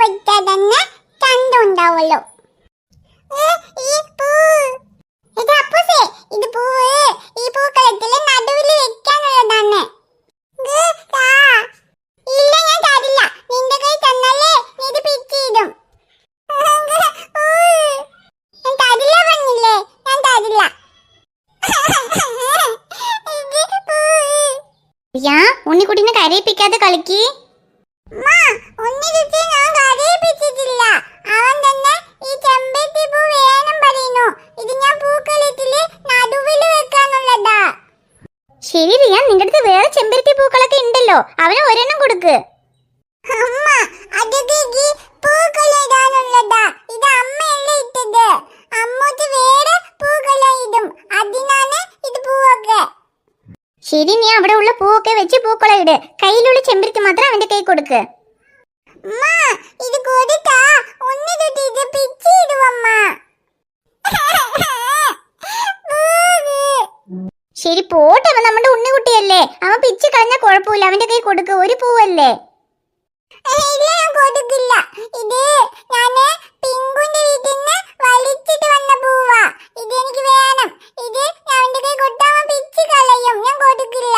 കൊടുത്താൽ തന്നെ ചന്തം ഉണ്ടാവുള്ളൂ. ഇത് പൂവ് ഈ പൂക്കളത്തില് നടുവില് വെക്കാനുള്ളതാണ്. ഇല്ല, ഞാൻ തരില്ല. നിന്റെ കൈ തന്നാലേ നീ ഇത് പിച്ചിടും. ഞാൻ തരില്ല പറഞ്ഞില്ലേ, ഞാൻ തരില്ല. ഉണ്ണിക്കുട്ടിനെ കരയിപ്പിക്കാതെ കളിക്ക്. ഞാൻ കരയിപ്പിച്ചിട്ടില്ല. അവൻ തന്നെ ഈ ചെമ്പരത്തി പൂ വേണം പറയുന്നു. ഇത് ഞാൻ പൂക്കളത്തില് നടുവില് വെക്കാനുള്ളതാ. ശരി റിയ, നിന്റെ അടുത്ത് വേറെ ചെമ്പരത്തി പൂക്കളൊക്കെ ഉണ്ടല്ലോ, അവന് ഒരെണ്ണം കൊടുക്ക്. അമ്മ, അതൊക്കെ ഈ പൂക്കളിടാനുള്ളതാ. ഇത് അമ്മയല്ലേ ഇട്ടത്. അമ്മൂത്ത് വേറെ പൂക്കളിടും, അതിനാണ് ഇത് പൂവൊക്കെ. ശരി, നീ അവിടെ ഉള്ള പൂവൊക്കെ വെച്ച് പൂക്കളം ഇട്. കയ്യിലുള്ള ചെമ്പരത്തി മാത്രം അവന്റെ കൈ കൊടുക്ക്. ഇത് കൊടുത്താ ഒന്ന് തൊട്ട് ഇത് പിച്ചിടുവമ്മ. ശരി പോട്ടെ, അവൻ നമ്മുടെ ഉണ്ണിക്കുട്ടിയല്ലേ, അവൻ പിച്ച് കളഞ്ഞാൽ കുഴപ്പമില്ല. അവന്റെ കൈ കൊടുക്ക്, ഒരു പൂവല്ലേ. ഞാൻ കൊടുക്കില്ല. ഇത് ഞാന് പിങ്കുന്റെ വീട്ടിൽ നിന്ന് വലിച്ചിട്ട് വന്ന പൂവാ. ഇത് എനിക്ക് വേണം. ഇത് ഞാൻ അവന്റെ കൈ കൊടുത്താൽ അവൻ പിച്ച് കളയും. ഞാൻ കൊടുക്കില്ല.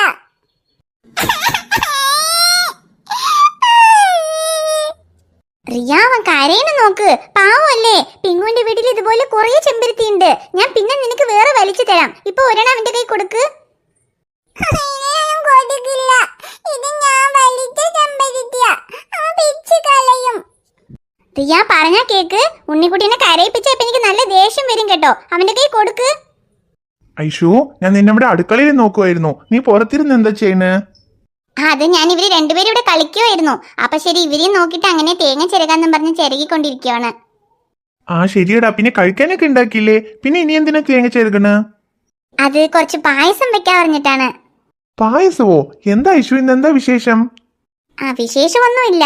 റിയ, അവൻ കരയണ നോക്ക്, പാവല്ലേ. പിങ്കുവിന്റെ വീട്ടിൽ ഇതുപോലെ കുറെ ചെമ്പരത്തി ഉണ്ട്. ഞാൻ പിന്നെ നിനക്ക് വേറെ വലിച്ചു തരാം. ഇപ്പൊ ഒരെണ്ണം അവന്റെ കൈ കൊടുക്ക്. കൊടുക്കില്ല. ഇത് ഞാൻ വലിച്ച ചെമ്പരത്തിയാ. അവൻ പിച്ച് കളയും. റിയ പറഞ്ഞാ കേക്ക്. ഉണ്ണിക്കുട്ടീനെ കരയിപ്പിച്ചപ്പോ എനിക്ക് നല്ല ദേഷ്യം വരും കേട്ടോ. അവന്റെ കൈ കൊടുക്ക്. ഐഷു, ഞാൻ നിന്നെ ഇവിടെ അടുക്കളയിൽ നോക്കുമായിരുന്നു. നീ പുറത്തിരുന്ന് എന്താ ചെയ്യുന്നേ? അത് ഞാൻ ഇവര് രണ്ടുപേരും ഇവിടെ കളിക്കുമായിരുന്നു. അപ്പൊ ശരി, ഇവരെയും നോക്കിട്ട് അങ്ങനെ തേങ്ങ ചിരകാന്നും പറഞ്ഞ് ചിരകിക്കൊണ്ടിരിക്കുകയാണ്. ശരിയടാ, പിന്നെ കഴിക്കാനൊക്കെ ഉണ്ടാക്കിയില്ലേ? പിന്നെ ഇനി എന്തിനാ തേങ്ങ ചേർക്കണ്? അത് കുറച്ച് പായസം വെക്കാൻ പറഞ്ഞിട്ടാണ്. പായസമോ? എന്താ ഐഷു, ഇന്നെന്താ വിശേഷം? വിശേഷമൊന്നുമില്ല.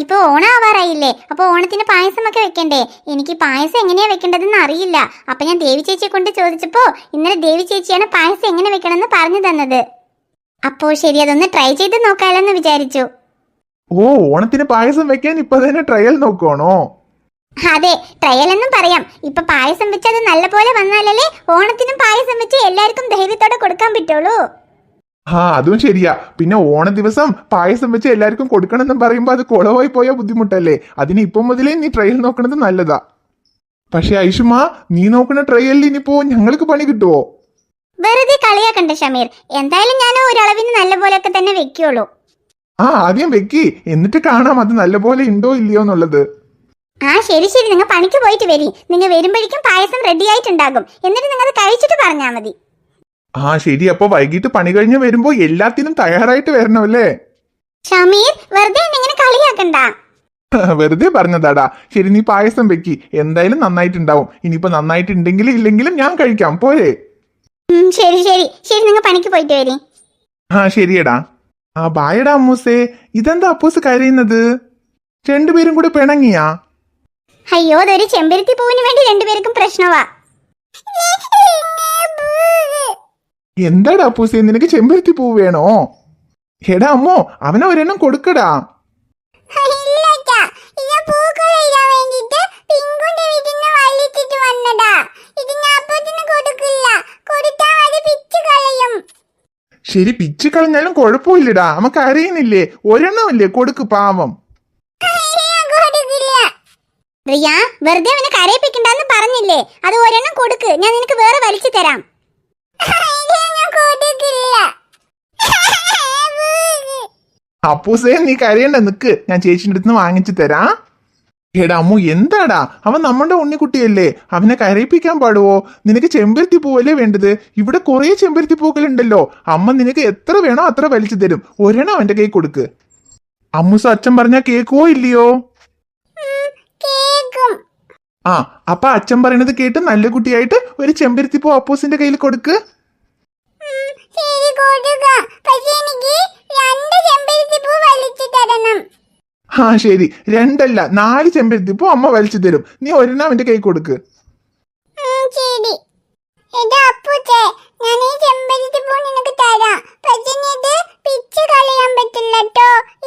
ഇപ്പൊ ഓണം ആവാറായില്ലേ, അപ്പൊ ഓണത്തിന് പായസമൊക്കെ വെക്കണ്ടേ. എനിക്ക് പായസം എങ്ങനെയാ വെക്കേണ്ടതെന്ന് അറിയില്ല. അപ്പൊ ഞാൻ ദേവി ചേച്ചിയെ കൊണ്ട് ചോദിച്ചപ്പോ ഇന്നലെ ദേവി ചേച്ചിയാണ് പായസം എങ്ങനെ വെക്കണമെന്ന് പറഞ്ഞു തന്നത്. അപ്പോ ശരി, അതൊന്ന് ട്രൈ ചെയ്ത് നോക്കാലെന്ന് വിചാരിച്ചു. ഓണത്തിന് പായസം വെക്കാൻ ഇപ്പൊ തന്നെ ട്രയൽ നോക്കുവാണോ? അതെ, ട്രയൽ എന്നും പറയാം. ഇപ്പൊ പായസം വെച്ച് അത് നല്ല പോലെ വന്നാലല്ലേ ഓണത്തിനും പായസം വെച്ച് എല്ലാവർക്കും ധൈര്യത്തോടെ കൊടുക്കാൻ പറ്റുള്ളൂ. അതും ശരിയാ. പിന്നെ ഓണ ദിവസം പായസം വെച്ച് എല്ലാവർക്കും കൊടുക്കണമെന്ന് പറയുമ്പോ അത് കുളവായി പോയാ ബുദ്ധിമുട്ടല്ലേ. അതിന് ഇപ്പം മുതലേ നീ ട്രയൽ നോക്കണത് നല്ലതാ. പക്ഷെ ഐഷുമാ, നീ നോക്കുന്ന ട്രയലിൽ ഇനിയിപ്പോ ഞങ്ങൾക്ക് പണി കിട്ടുവോ? വെറുതെ കളിയാക്കണ്ട ഷമീർ. എന്തായാലും ഞാൻ ഒരളവിന് നല്ല പോലെയൊക്കെ തന്നെ വെക്കുള്ളൂ. ആദ്യം വെക്കി, എന്നിട്ട് കാണാം അത് നല്ലപോലെ ഉണ്ടോ ഇല്ലയോ എന്നുള്ളത്. ശരി ശരി, നിങ്ങൾ പണിക്ക് പോയിട്ട് വരി. നിങ്ങൾ വരുമ്പോഴേക്കും പായസം റെഡി ആയിട്ടുണ്ടാകും. എന്നിട്ട് നിങ്ങൾ കഴിച്ചിട്ട് പറഞ്ഞാൽ മതി. ശരി, അപ്പൊ വൈകിട്ട് പണി കഴിഞ്ഞ് വരുമ്പോ എല്ലാത്തിനും തയ്യാറായിട്ട് വരണമല്ലേ? ഷമീർ, വെറുതെ ഇങ്ങനെ കളിയാക്കണ്ട. വെറുതെ പറഞ്ഞതാടാ. ശരി, നീ പായസം വെക്കി, എന്തായാലും നന്നായിട്ടുണ്ടാവും. ഇനിയിപ്പോ നന്നായിട്ടുണ്ടെങ്കിലും ഇല്ലെങ്കിലും ഞാൻ കഴിക്കാം, പോരെ? ശരി ശരി ശരി, നിങ്ങൾ പണിക്ക് പോയിട്ട് വരി. ശരിയടാ. ബായടാ അമ്മൂസേ. ഇതെന്താ അപ്പൂസ് കരയുന്നത്? രണ്ടുപേരും കൂടെ പിണങ്ങിയാ? അയ്യോ, അതൊരു ചെമ്പരത്തി പൂവിന് വേണ്ടി രണ്ടുപേർക്കും പ്രശ്നവാ. എന്താടാ അപ്പൂസേ, നിനക്ക് ചെമ്പരത്തി പൂ വേണോ? എടാ അമ്മോ, അവനെ ഒരെണ്ണം കൊടുക്കടാ. ശരി, പിച്ച് കളഞ്ഞാലും കുഴപ്പമില്ലടാ. നമുക്ക് അറിയുന്നില്ലേ, ഒരെണ്ണമല്ലേ, കൊടുക്ക്, പാവം. റിയ, വെറുതെ അവനെ കരയിപ്പിക്കണ്ടെന്ന് പറഞ്ഞില്ലേ. അത് ഒരെണ്ണം കൊടുക്ക്, ഞാൻ നിനക്ക് വേറെ വലിച്ചു തരാം. അപ്പൂസേ, നീ കരയണ്ട, നിക്ക്, ഞാൻ ചേച്ചിന്റെ അടുത്ത് വാങ്ങിച്ചു തരാം. എടാ അമ്മു, എന്താടാ, അവൻ നമ്മുടെ ഉണ്ണിക്കുട്ടിയല്ലേ, അവനെ കരയിപ്പിക്കാൻ പാടുവോ? നിനക്ക് ചെമ്പരത്തി പൂവല്ലേ വേണ്ടത്? ഇവിടെ കുറെ ചെമ്പരത്തി പൂക്കൾ ഉണ്ടല്ലോ. അമ്മ നിനക്ക് എത്ര വേണോ അത്ര വലിച്ചു തരും. ഒരെണ്ണം അവന്റെ കൈ കൊടുക്ക്. അമ്മൂസ് അച്ഛൻ പറഞ്ഞാ കേക്കുവോ ഇല്ലയോ? അപ്പൊ അച്ഛൻ പറയണത് കേട്ട് നല്ല കുട്ടിയായിട്ട് ഒരു ചെമ്പരത്തി പൂ അപ്പൂസിന്റെ കയ്യിൽ കൊടുക്ക്. ശരി, 2 അല്ല 4 ചെമ്പരത്തിപ്പൂ അമ്മ വലിച്ചു തരും. നീ ഒരെണ്ണം അവന്റെ കൈ കൊടുക്ക്. പിച്ച് കളയാൻ പറ്റില്ല.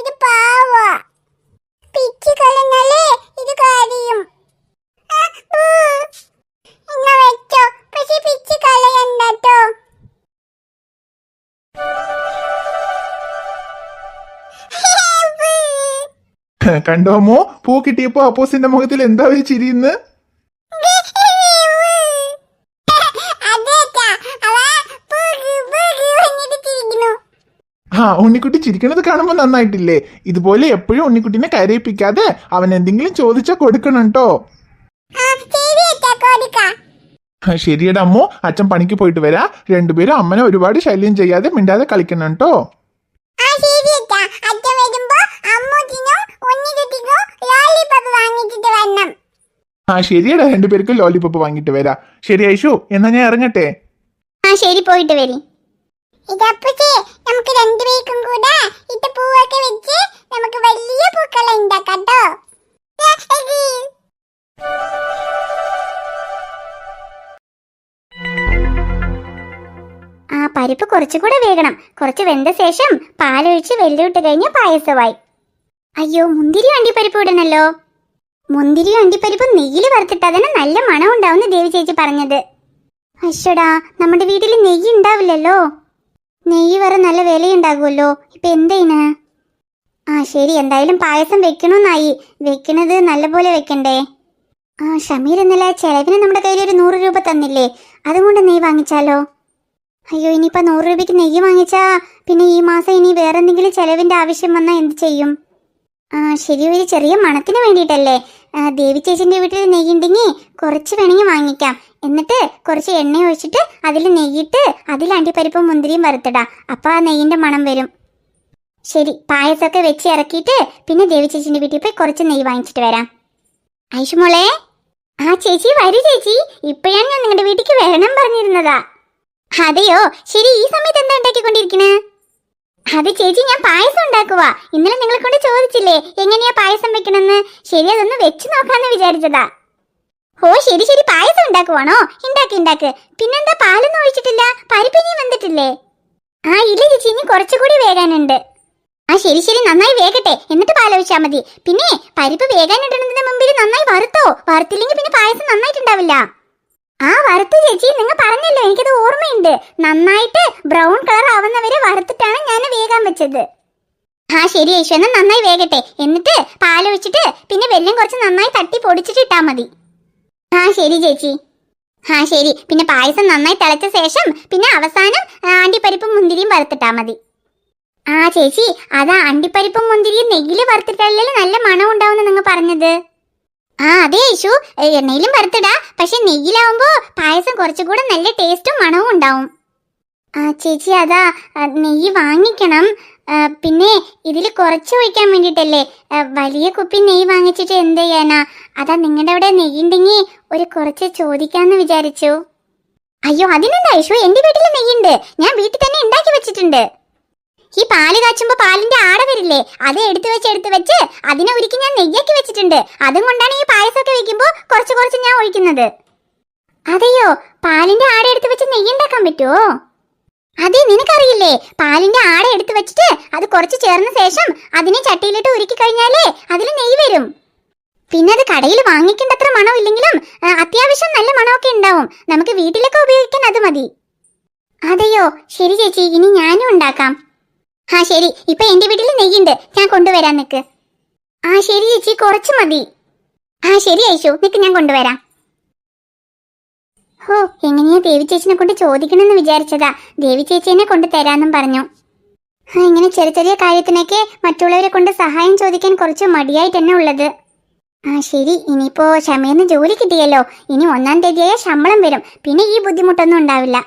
ഇത് പാവാ. പിച്ച് കളഞ്ഞാലേ കണ്ടോ അമ്മോ, പൂ കിട്ടിയപ്പോ അപ്പോസിന്റെ മുഖത്തിൽ എന്താ ഒരു ചിരിയുന്ന്? ആ, ഉണ്ണിക്കുട്ടി ചിരിക്കണത് കാണുമ്പോ നന്നായിട്ടില്ലേ? ഇതുപോലെ എപ്പോഴും ഉണ്ണിക്കുട്ടിനെ കരയിപ്പിക്കാതെ അവൻ എന്തെങ്കിലും ചോദിച്ചാ കൊടുക്കണം കേട്ടോ. ശരിയടാ അമ്മോ, അച്ഛൻ പണിക്ക് പോയിട്ട് വരാ. രണ്ടുപേരും അമ്മനെ ഒരുപാട് ശല്യം ചെയ്യാതെ മിണ്ടാതെ കളിക്കണം കേട്ടോ. ആ ശരിയടാ, രണ്ടുപേർക്കും ലോലിപോപ്പ് വാങ്ങിട്ട് വരാ. ശരി ഐഷു, എന്നാ ഞാൻ ഇറങ്ങട്ടെ. ആ ശരി, പോയിട്ട് വരി. നമുക്ക് രണ്ടുപേർക്കും കൂടെ ഇത് പൂവൊക്കെ വെച്ച് നമുക്ക് വലിയ പൂക്കള ഉണ്ടാക്കാം ട്ടോ. ആ പരിപ്പ് കുറച്ചുകൂടെ വേകണം. കുറച്ച് വെന്ത ശേഷം പാലൊഴിച്ച് വെല്ലിട്ട് കഴിഞ്ഞ് പായസമായി. അയ്യോ, മുന്തിരി അണ്ടിപ്പരിപ്പ് ഇടണല്ലോ. മുന്തിരി അണ്ടിപ്പരിപ്പ് നെയ്യിൽ വറുത്തിട്ടതിന് നല്ല മണം ഉണ്ടാവുന്ന ദേവി ചേച്ചി പറഞ്ഞത്. അശ്വടാ, നമ്മുടെ വീട്ടിൽ നെയ്യ് ഉണ്ടാവില്ലല്ലോ. നെയ്യ് വരെ നല്ല വിലയുണ്ടാകുമല്ലോ. ഇപ്പൊ എന്തേന്? ആ ശരി, എന്തായാലും പായസം വെക്കണമെന്നായി. വെക്കണത് നല്ലപോലെ വെക്കണ്ടേ? ആ ഷമീർ ഇന്നലെ ചെലവിന് നമ്മുടെ കയ്യിൽ ഒരു 100 രൂപ തന്നില്ലേ, അതുകൊണ്ട് നെയ്യ് വാങ്ങിച്ചാലോ? അയ്യോ, ഇനിയിപ്പോൾ 100 രൂപയ്ക്ക് നെയ്യ് വാങ്ങിച്ചാ പിന്നെ ഈ മാസം ഇനി വേറെ എന്തെങ്കിലും ചെലവിന്റെ ആവശ്യം വന്നാൽ എന്ത് ചെയ്യും? ആ ശരി, ഒരു ചെറിയ മണത്തിന് വേണ്ടിയിട്ടല്ലേ. ദേവി ചേച്ചിന്റെ വീട്ടിൽ നെയ്യുണ്ടെങ്കിൽ കുറച്ച് വേണമെങ്കിൽ വാങ്ങിക്കാം. എന്നിട്ട് കുറച്ച് എണ്ണ ഒഴിച്ചിട്ട് അതിൽ നെയ്യിട്ട് അതിൽ അണ്ടിപ്പരിപ്പും മുന്തിരിയും വറുത്തിടാം. അപ്പോൾ ആ നെയ്യിന്റെ മണം വരും. ശരി, പായസമൊക്കെ വെച്ച് ഇറക്കിയിട്ട് പിന്നെ ദേവി ചേച്ചിന്റെ വീട്ടിൽ പോയി കുറച്ച് നെയ്യ് വാങ്ങിച്ചിട്ട് വരാം. ഐഷുമോളെ. ആ ചേച്ചി വരൂ ചേച്ചി, ഇപ്പോഴാണ് ഞാൻ നിങ്ങളുടെ വീട്ടിലേക്ക് വരണം പറഞ്ഞിരുന്നതാ. അതെയോ, ശരി. ഈ സമയത്ത് എന്താ ഉണ്ടാക്കിക്കൊണ്ടിരിക്കണേ? അത് ചേച്ചി, ഞാൻ പായസം ഉണ്ടാക്കുക. ഇന്നലെ നിങ്ങളെ കൊണ്ട് ചോദിച്ചില്ലേ എങ്ങനെയാ പായസം വെക്കണമെന്ന്. ശരി, അതൊന്ന് വെച്ച് നോക്കാന്ന് വിചാരിച്ചതാ. ഓ ശരി ശരി, പായസം ഉണ്ടാക്കുവാണോ? ഉണ്ടാക്ക്. പിന്നെന്താ, പാലൊന്നും ഒഴിച്ചിട്ടില്ല? പരിപ്പ് ഇനി വെന്തിട്ടില്ലേ? ആ ഇല്ല ചേച്ചി, ഇനി കുറച്ചുകൂടി വേകാനുണ്ട്. ആ ശരി ശരി, നന്നായി വേകട്ടെ, എന്നിട്ട് പാലൊഴിച്ചാൽ മതി. പിന്നെ പരിപ്പ് വേകാനിടുന്നതിന് മുമ്പിൽ നന്നായി വറുത്തോ. വറുത്തില്ലെങ്കിൽ പിന്നെ പായസം നന്നായിട്ടുണ്ടാവില്ല. ആ വറുത്തു ചേച്ചി, നിങ്ങൾ പറഞ്ഞല്ലോ, എനിക്കത് ഓർമ്മയുണ്ട്. നന്നായിട്ട് ബ്രൗൺ കളർ ആവുന്നവരെ വറുത്തിട്ടാണ് ഞാൻ വേകാൻ വെച്ചത്. ആ ശരി ഐശ്വ, എന്നാൽ നന്നായി വേകട്ടെ, എന്നിട്ട് പാലൊഴിച്ചിട്ട് പിന്നെ വെള്ളം കുറച്ച് നന്നായി തട്ടി പൊടിച്ചിട്ട് ഇട്ടാൽ മതി. ആ ശരി ചേച്ചി. ആ ശരി, പിന്നെ പായസം നന്നായി തിളച്ച ശേഷം പിന്നെ അവസാനം അണ്ടിപ്പരിപ്പും മുന്തിരിയും വറുത്തിട്ടാൽ മതി. ആ ചേച്ചി, അതാ അണ്ടിപ്പരിപ്പും മുന്തിരിയും നെയ്യിൽ വറുത്തിട്ടല്ലേ നല്ല മണം ഉണ്ടാവുമെന്ന് നിങ്ങൾ പറഞ്ഞത്. ആ അതെ ഐഷു, എണ്ണയിലും വറുത്തിടാ. പക്ഷെ നെയ്യിലാവുമ്പോ പായസം കുറച്ചുകൂടെ നല്ല ടേസ്റ്റും മണവും ഉണ്ടാവും. ആ ചേച്ചി, അതാ നെയ്യ് വാങ്ങിക്കണം. പിന്നെ ഇതിൽ കുറച്ച് ഒഴിക്കാൻ വേണ്ടിയിട്ടല്ലേ. വലിയ കുപ്പി നെയ്യ് വാങ്ങിച്ചിട്ട് എന്ത് ചെയ്യാനാ? അതാ നിങ്ങളുടെ അവിടെ നെയ്യുണ്ടെങ്കിൽ ഒരു കുറച്ച് ചോദിക്കാന്ന് വിചാരിച്ചു. അയ്യോ അതിനെന്താ ഐഷു, എന്റെ വീട്ടിൽ നെയ്യുണ്ട്. ഞാൻ വീട്ടിൽ തന്നെ ഉണ്ടാക്കി വെച്ചിട്ടുണ്ട്. ഈ പാല് കാച്ചുമ്പോ പാലിന്റെ ആട വരില്ലേ, അത് എടുത്തു വെച്ച് അതിനെ ഒരുക്കി ഞാൻ നെയ്യാക്കി വെച്ചിട്ടുണ്ട്. അതും കൊണ്ടാണ് ഈ പായസമൊക്കെ വെക്കുമ്പോ കുറച്ച് ഞാൻ ഒഴിക്കുന്നത്. അതെയോ, പാലിന്റെ ആട എടുത്തു വെച്ച് നെയ്യ് ഉണ്ടാക്കാൻ പറ്റുമോ? അതെ, നിനക്കറിയില്ലേ, പാലിന്റെ ആട എടുത്തു വെച്ചിട്ട് അത് കുറച്ച് ചേർന്ന ശേഷം അതിനെ ചട്ടിയിലിട്ട് ഉരുക്കി കഴിഞ്ഞാലേ അതിൽ നെയ്യ് വരും. പിന്നെ അത് കടയിൽ വാങ്ങിക്കേണ്ടത്ര മണമില്ലെങ്കിലും അത്യാവശ്യം നല്ല മണമൊക്കെ ഉണ്ടാവും. നമുക്ക് വീട്ടിലൊക്കെ ഉപയോഗിക്കാൻ അത് മതി. അതെയോ, ശരി ചേച്ചി, ഇനി ഞാനും ഉണ്ടാക്കാം. ആ ശരി, ഇപ്പൊ എന്റെ വീട്ടിൽ നെയ്യുണ്ട്, ഞാൻ കൊണ്ടുവരാൻ നിക്ക്. ആ ശരി ചേച്ചി, കുറച്ച് മതി. ആ ശരി ഐഷു, നിക്ക്, ഞാൻ കൊണ്ടുവരാം. ഹോ, എങ്ങനെയാ ദേവി ചേച്ചിനെ കൊണ്ട് ചോദിക്കണമെന്ന് വിചാരിച്ചതാ. ദേവി ചേച്ചിനെ കൊണ്ട് തരാന്നും പറഞ്ഞു. ഇങ്ങനെ ചെറിയ കാര്യത്തിനൊക്കെ മറ്റുള്ളവരെ കൊണ്ട് സഹായം ചോദിക്കാൻ കുറച്ച് മടിയായിട്ട് തന്നെ ഉള്ളത്. ആ ശരി, ഇനിയിപ്പോ ക്ഷമയെന്ന് ജോലി കിട്ടിയല്ലോ. ഇനി 1-ാം തീയതിയായ ശമ്പളം വരും. പിന്നെ ഈ ബുദ്ധിമുട്ടൊന്നും ഉണ്ടാവില്ല.